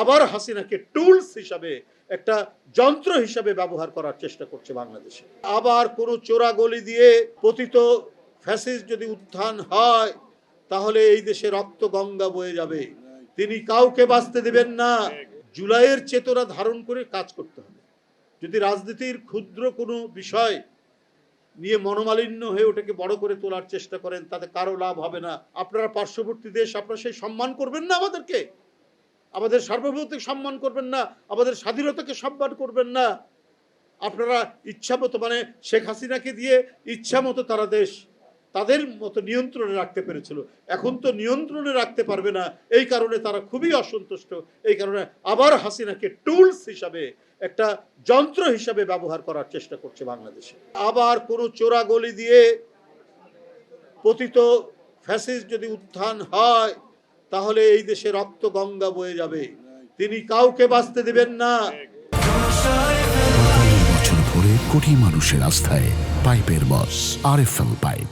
আবার হাসিনাকে টুলস হিসাবে, একটা যন্ত্র হিসাবে ব্যবহার করার চেষ্টা করছে বাংলাদেশে। আবার কোনো চোরাগলি দিয়ে পতিত ফ্যাসিস্ট যদি উত্থান হয়, তাহলে এই দেশে রক্ত গঙ্গা বয়ে যাবে। তিনি কাউকে বাঁচতে দেবেন না। জুলাইয়ের চেতনা ধারণ করে কাজ করতে হবে। যদি রাজনীতির ক্ষুদ্র কোনো বিষয় নিয়ে মনোমালিন্য হয়ে ওটাকে বড় করে তোলার চেষ্টা করেন, তাতে কারো লাভ হবে না। আপনারা পার্শ্ববর্তী দেশ, আপনারা সেই সম্মান করবেন না আমাদেরকে, আমাদের সার্বভৌমত্বকে সম্মান করবেন না, আমাদের স্বাধীনতাকে সম্মান করবেন না। আপনারা ইচ্ছা মতো, মানে শেখ হাসিনাকে দিয়ে ইচ্ছা মতো তারা দেশ তাদের মতো নিয়ন্ত্রণে রাখতে পেরেছিল। এখন তো নিয়ন্ত্রণে রাখতে পারবে না, এই কারণে তারা খুবই অসন্তুষ্ট। এই কারণে আবার হাসিনাকে টুলস হিসাবে, একটা যন্ত্র হিসাবে ব্যবহার করার চেষ্টা করছে বাংলাদেশে। আবার কোনো চোরাগলি দিয়ে পতিত ফ্যাসিস্ট যদি উত্থান হয়, তাহলে এই দেশে রক্ত গঙ্গা বয়ে যাবে। তিনি কাউকে বাঁচতে দেবেন না। বছর ধরে কোটি মানুষের আস্থায় পাইপের বস আরএফএল পাইপ।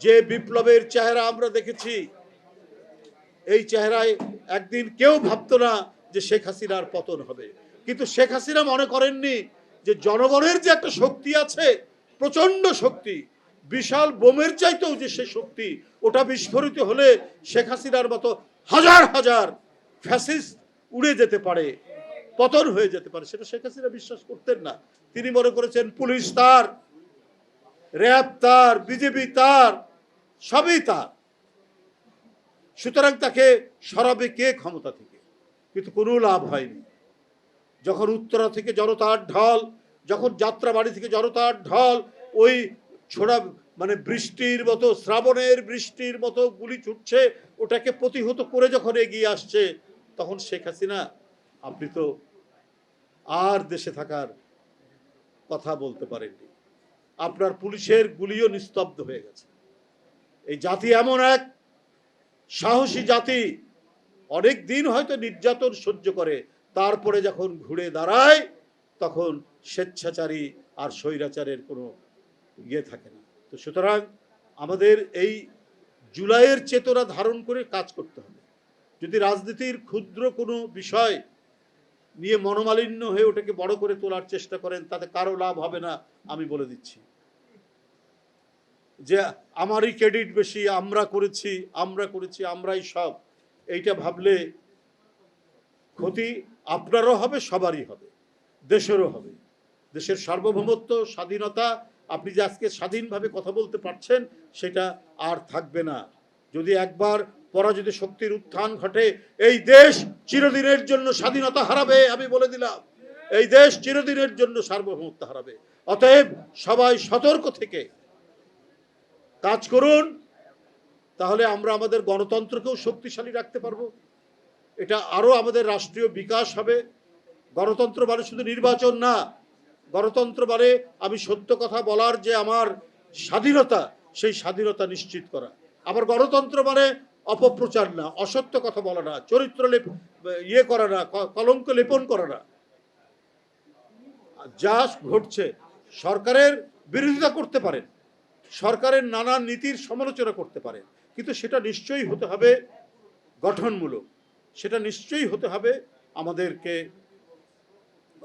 যে বিপ্লবের চেহারা আমরা দেখেছি, এই চেহারায় একদিন কেউ ভাবতো না যে শেখ হাসিনার পতন হবে। কিন্তু শেখ হাসিনা মনে করেননি যে জনগণের যে একটা শক্তি আছে, প্রচন্ড শক্তি, বিশাল বোমের চাইতেও যে সে শক্তি, ওটা বিস্ফোরিত হলে শেখ হাসিনার মতো হাজার হাজার ফ্যাসিস্ট উড়ে যেতে পারে, পতন হয়ে যেতে পারে, সেটা শেখ হাসিনা বিশ্বাস করতেন না। তিনি মনে করেছেন পুলিশ তার, র্যাব তার, বিজেপি তার, সবই তার, সুতরাং তাকে সরাবে কে ক্ষমতা থেকে? কিন্তু কোনো লাভ হয়নি। যখন উত্তরা থেকে জনতার ঢল, যখন যাত্রাবাড়ি থেকে জনতার ঢল, ওই ছোড়া মানে বৃষ্টির মতো, শ্রাবণের বৃষ্টির মতো গুলি ছুটছে, ওটাকে প্রতিহত করে যখন এগিয়ে আসছে, তখন শেখ হাসিনা, আপনি তো আর দেশে থাকার কথা বলতে পারেননি। আপনার পুলিশের গুলিও নিস্তব্ধ হয়ে গেছে। এই জাতি এমন এক সাহসী জাতি, অনেক দিন হয়তো নির্যাতন সহ্য করে, তারপরে যখন ঘুরে দাঁড়ায়, তখন স্বেচ্ছাচারী আর স্বৈরাচারের কোনো ইয়ে থাকে না। তো সুতরাং আমাদের এই জুলাইয়ের চেতনা ধারণ করে কাজ করতে হবে। যদি রাজনীতির ক্ষুদ্র কোনো বিষয় নিয়ে মনোমালিন্য হয়ে ওটাকে বড় করে তোলার চেষ্টা করেন, তাতে কারো লাভ হবে না। আমি বলে দিচ্ছি যে আমারই ক্রেডিট বেশি, আমরা করেছি, আমরাই সব, এইটা ভাবলে ক্ষতি আপনারও হবে, সবারই হবে, দেশেরও হবে। দেশের সার্বভৌমত্ব, স্বাধীনতা, আপনি যে আজকে স্বাধীনভাবে কথা বলতে পারছেন, সেটা আর থাকবে না। যদি একবার পরাজিত শক্তির উত্থান ঘটে, এই দেশ চিরদিনের জন্য স্বাধীনতা হারাবে। আমি বলে দিলাম, এই দেশ চিরদিনের জন্য সার্বভৌমত্ব হারাবে। অতএব সবাই সতর্ক থেকে কাজ করুন, তাহলে আমরা আমাদের গণতন্ত্রকেও শক্তিশালী রাখতে পারবো। এটা আরো আমাদের রাষ্ট্রীয় বিকাশ হবে। গণতন্ত্র মানে শুধু নির্বাচন না, গণতন্ত্র মানে আমি সত্য কথা বলার যে আমার স্বাধীনতা, সেই স্বাধীনতা নিশ্চিত করা। আবার গণতন্ত্র মানে অপপ্রচার না, অসত্য কথা বলা না, চরিত্র ইয়ে করা না, কলঙ্ক লেপন করা না। যা ঘটছে, সরকারের বিরোধিতা করতে পারেন, সরকারের নানা নীতির সমালোচনা করতে পারেন, কিন্তু সেটা নিশ্চয়ই হতে হবে গঠনমূলক, সেটা নিশ্চয়ই হতে হবে আমাদেরকে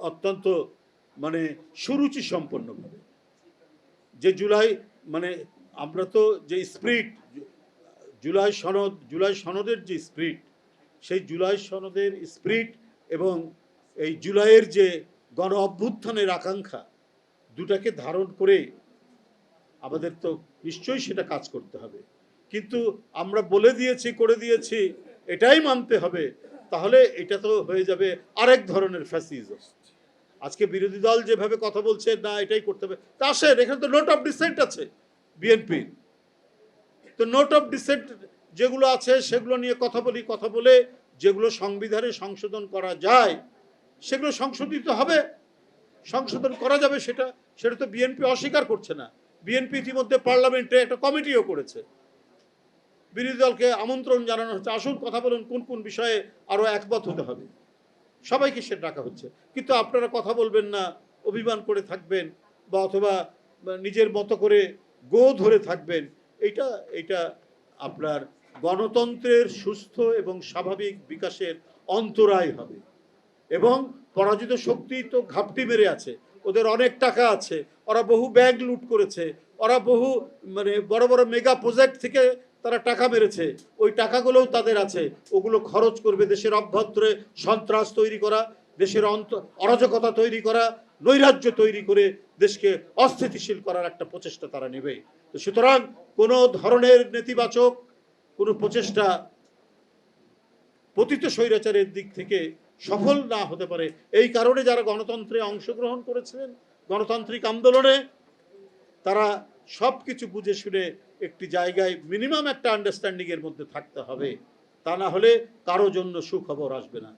অত্যন্ত মানে সুরুচি সম্পন্নভাবে। যে জুলাই, মানে আমরা তো যে স্পিরিট, জুলাই সনদের যে স্পিরিট, সেই জুলাই সনদের স্পিরিট এবং এই জুলাইয়ের যে গণ অভ্যুত্থানের আকাঙ্ক্ষা, দুটাকে ধারণ করে আমাদের তো নিশ্চয়ই সেটা কাজ করতে হবে। কিন্তু আমরা বলে দিয়েছি, করে দিয়েছি, এটাই মানতে হবে, তাহলে এটা তো হয়ে যাবে আরেক ধরনের ফ্যাসিজম। আজকে বিরোধী দল যেভাবে কথা বলছে, না এটাই করতে হবে, তা আসেন, এখানে তো নোট অফ ডিসেন্ট আছে বিএনপি, তো নোট অফ ডিসেন্ট যেগুলো আছে সেগুলো নিয়ে কথা বলি, কথা বলে যেগুলো সংবিধানে সংশোধন করা যায় সেগুলো সংশোধিত হবে, সংশোধন করা যাবে। সেটা তো বিএনপি অস্বীকার করছে না। বিএনপি ইতিমধ্যে পার্লামেন্টে একটা কমিটিও করেছে, বিরোধী দলকে আমন্ত্রণ জানানো হচ্ছে, আসুন কথা বলুন, কোন কোন বিষয়ে আরো একমত হতে হবে, সবাইকে সে ডাকা হচ্ছে। কিন্তু আপনারা কথা বলবেন না, অভিমান করে থাকবেন, বা অথবা নিজের মতো করে গো ধরে থাকবেন। এটা আপনার গণতন্ত্রের সুস্থ এবং স্বাভাবিক বিকাশের অন্তরায় হবে। এবং পরাজিত শক্তি তো ঘাপটি মেরে আছে, ওদের অনেক টাকা আছে, ওরা বহু ব্যাংক লুট করেছে, ওরা বহু বড় বড় মেগা প্রজেক্ট থেকে তারা টাকা মেরেছে, ওই টাকাগুলোও তাদের আছে, ওগুলো খরচ করবে দেশের অভ্যন্তরে সন্ত্রাস তৈরি করা, দেশের অরাজকতা তৈরি করা, নৈরাজ্য তৈরি করে দেশকে অস্থিতিশীল করার একটা প্রচেষ্টা তারা নেবে। তো সুতরাং কোনো ধরনের নেতিবাচক কোনো প্রচেষ্টা পতিত স্বৈরাচারের দিক থেকে সফল না হতে পারে। এই কারণে যারা গণতন্ত্রে অংশগ্রহণ করেছিলেন, গণতান্ত্রিক আন্দোলনে, তারা সব কিছু বুঝে শুনে একটি জায়গায় মিনিমাম একটা আন্ডারস্ট্যান্ডিং এর মধ্যে থাকতে হবে, তা না হলে কারো জন্য সুখবর আসবে না।